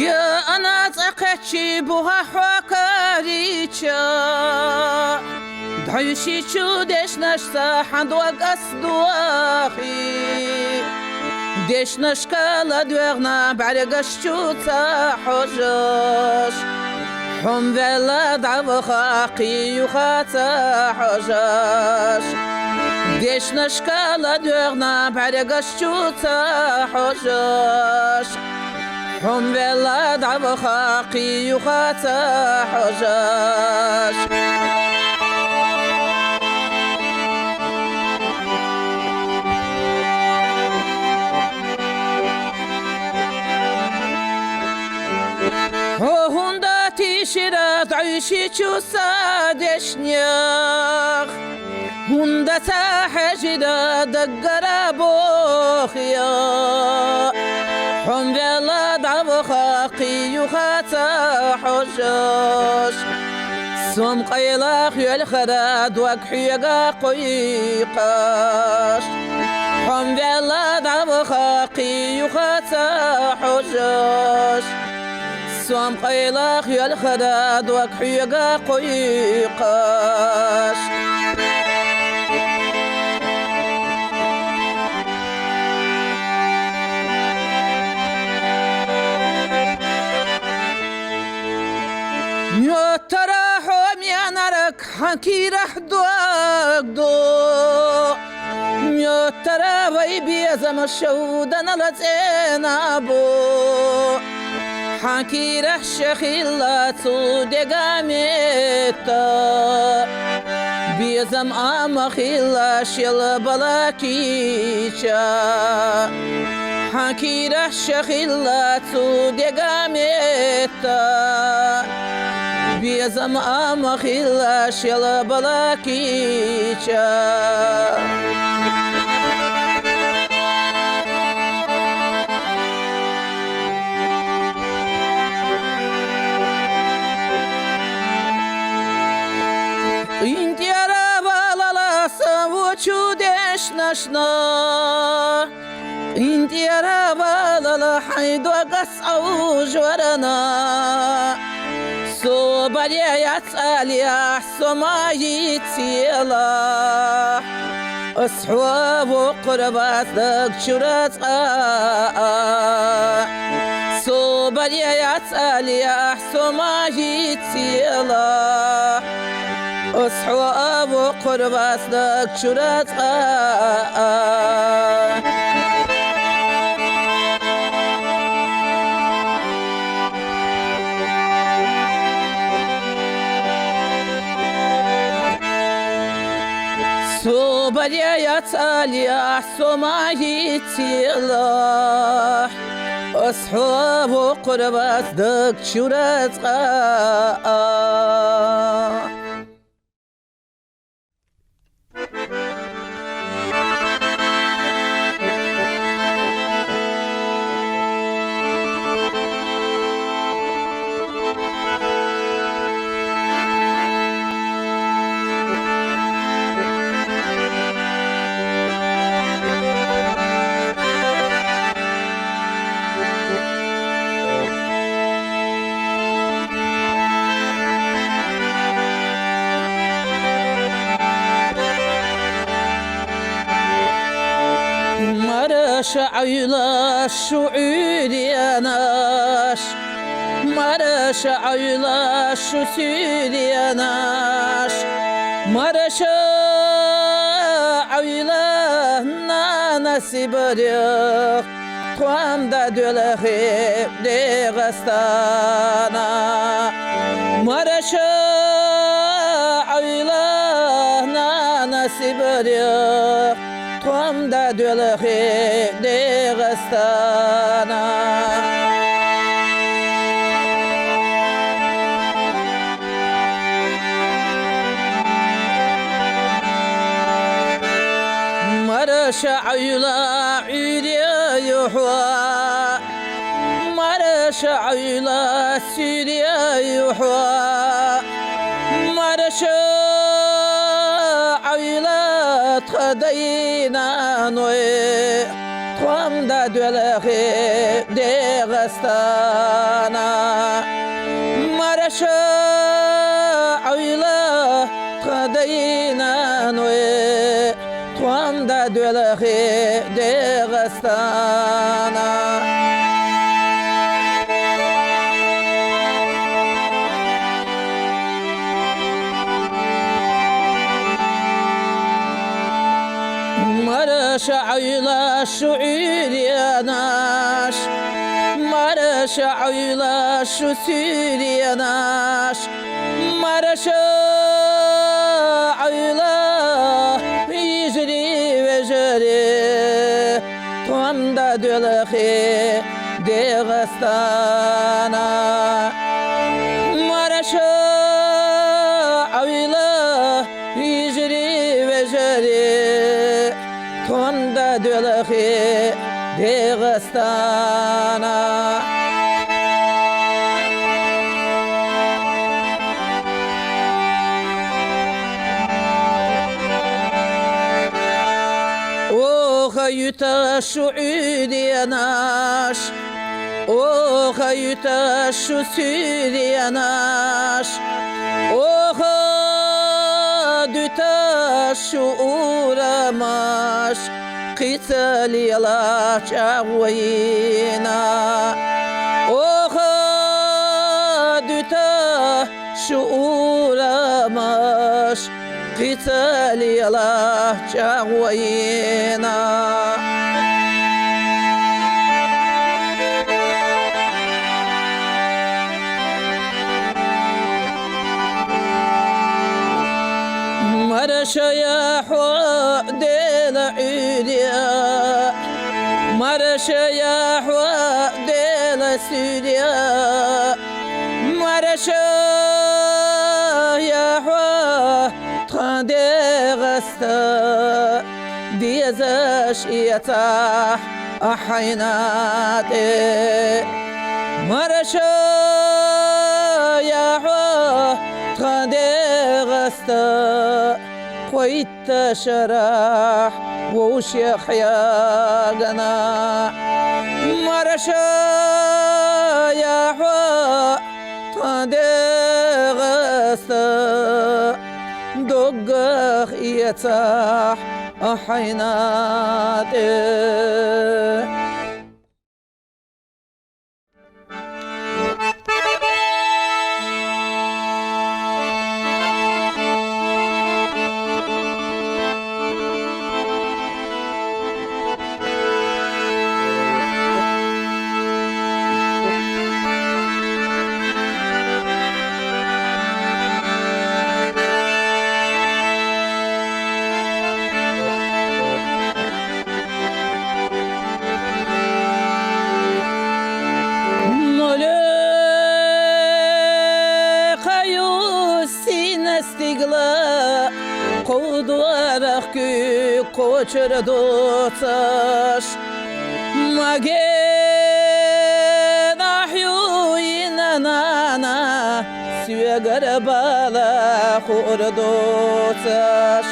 يا أنا تقتشي بها حوكاريشا دعيشي شو ديش نشتا حندوك أصدواخي ديش نشكال دوغنا بعرقش شو تحجش حم ذلا دعو خاقي يخاتا حجش ديش نشكال دوغنا بعرقش شو تحجش حم ذلا دعو خاقي يخاتا حجش هوندا تيشيرات عيشي تشو سادشنياخ هوندا تحجدا دقرا بوخيا حم ذلا دعو خاقي يخاتا حجاش سوم قيلاخ يالخراد وكحيقا قيقاش حم ذلا دعو خاقي يخاتا حجاش سوام قيلاخ يالخراد وكحيقا قيقاش يا ترى حومي نارك حكي رح دوك دو يا ترى ويبي زم الشودنا لتينا بو حكي رح شخيلاتو دقاميتا بيزم آمخيلا شيل بلاكيشا حكي رح شخيلاتو دقاميتا بيزم آمخيلا شيل بلاكيشا وچودش نشنا انتي رابا لحيد وقص او جورنا سو بريا يتسالي سما يتسيلا اصحاب وقرباتك شرات سو بريا يتسالي سما يتسيلا أصحاب وقرباتك شرات صوبريا يتالي سما يتيلا أصحاب وقرباتك شرات مرش عيلا الشعور يا ناش مرش عيلا الشسور يا ناش مرش عيلا نانسي بريق قوام دا دولخي ديغستانا مرش عيلا نانسي بريق قوام دا دولخي ديغستانا مرش عيلا عيريا يحوى مرش عيلا سيريا يحوى مرش عيلا تخدينا نوي قوام da dölhe Dağıstana Maraşa ayla Kadaynan ve Tuam da dölhe Dağıstana Maraşa ayla şu ülyanaş Maraşa ayla şu süryanaş Maraşa ayla yicri ve jari Tuam da dölhe Dağıstana Maraşa ayla yicri ve jari Tuam da dölhe Dağıstana Yuta şu ülyanaş Oha yuta şu süryanaş Oha düta şu uğramaş Kıtal yala çağvayına Oha düta şu uğramaş Kıtal yala çağvayına Maraşa ya del ulya Maraşa ya del sülya Maraşa ya Dağısta Diyazaş yatah ahaynate Maraşa ya Dağısta قويت شرح ووش يحيانا مرشا يا حوا تدغسا دقخ يتاح أحيناتي Stigla Kovduarak kü koçer dotaş Magen ahyu inanana Süve garabala khur dotaş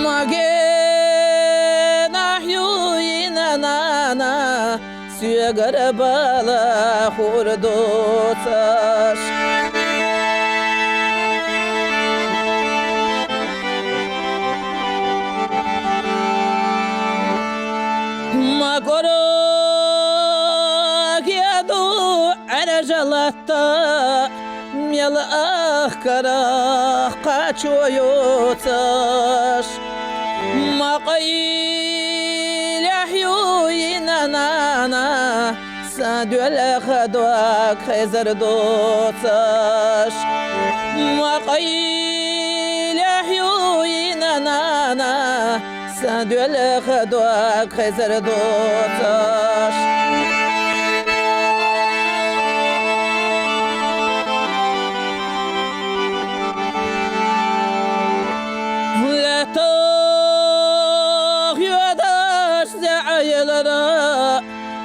Magen ahyu inanana Süve garabala khur dotaş Makorok yadu arajalatta Myalah karah kaçoyotaş Maqaylah yuyinanana Sadüle khadwak khezar dotaş Maqaylah yuyinanana Sadüle khadwak khezar dotaş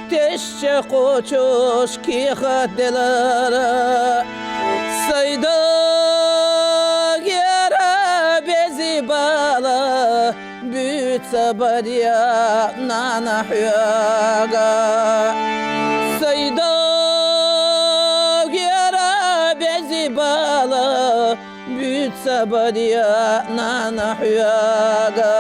Teşçe koçuş ki haddelara Sayda gera bezi bala Büt sabariya nana hyaga sayda yara bezi bala büt sabariya nana hyaga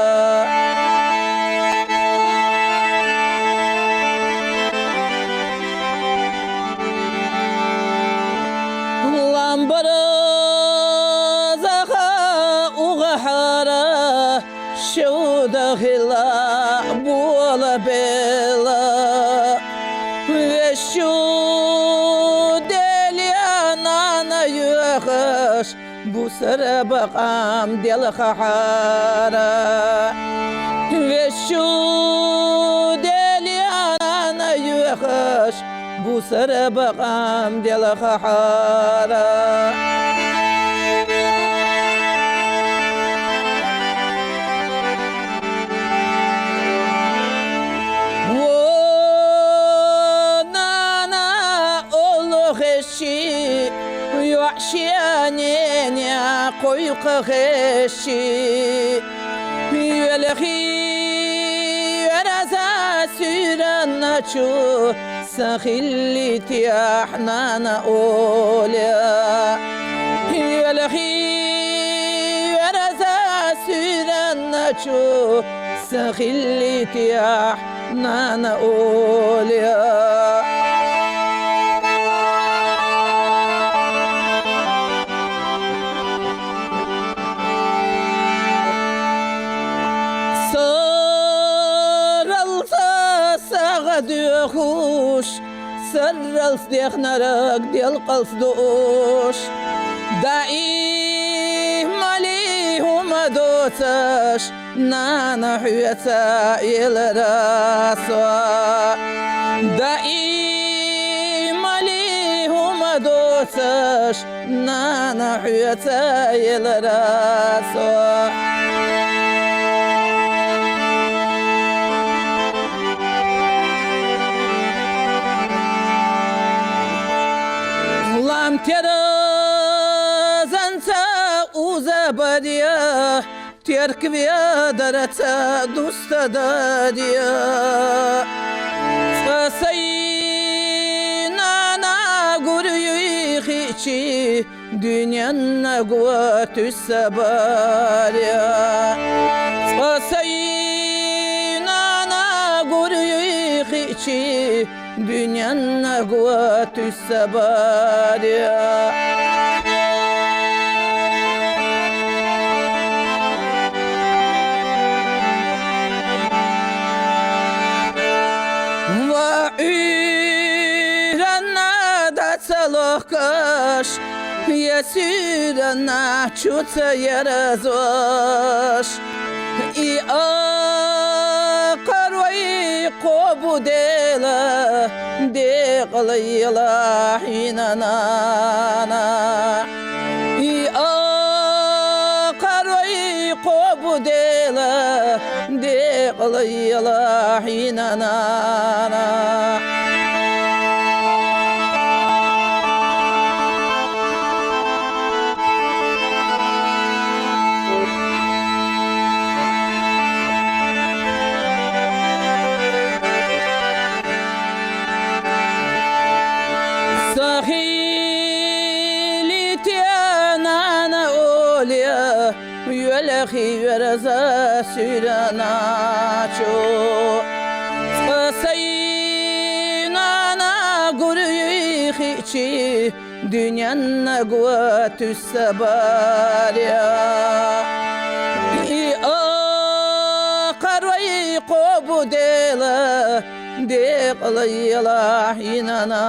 lambara şuda hila buala bela ve şu deli anana yuhaş bu sıra bakam deli khahara ve şu deli anana yuhaş bu sıra bakam deli khahara وحشياني قويق غشي يلخي ورزا سيرنا شو سخلتي احنا اوليا يلخي ورزا سيرنا شو سخلتي احنا اوليا ديخوش سرلس ديخ نرق ديال قلس دوش دائم عليهم دوتش نانا حياتا الراسوا دائم عليهم دوتش نانا حياتا الراسوا ترازنتا وزباديا تركبيا درتا دوست داديا فسينا قريو خيشي دنيا قوات السباريا فسينا قريو خيشي dünyanın kuvvetü sabariya va üranna da salokaş yasirana çutsa yarazvaş i qarway qobu dela de qalayla hinana i qarway qobu dela de qalayla hinana يلخي ورزا سيرنا شو سينا قريو خيشي دنيا قوات السباريا قروي قوبو ديلا ديق ليلا حينانا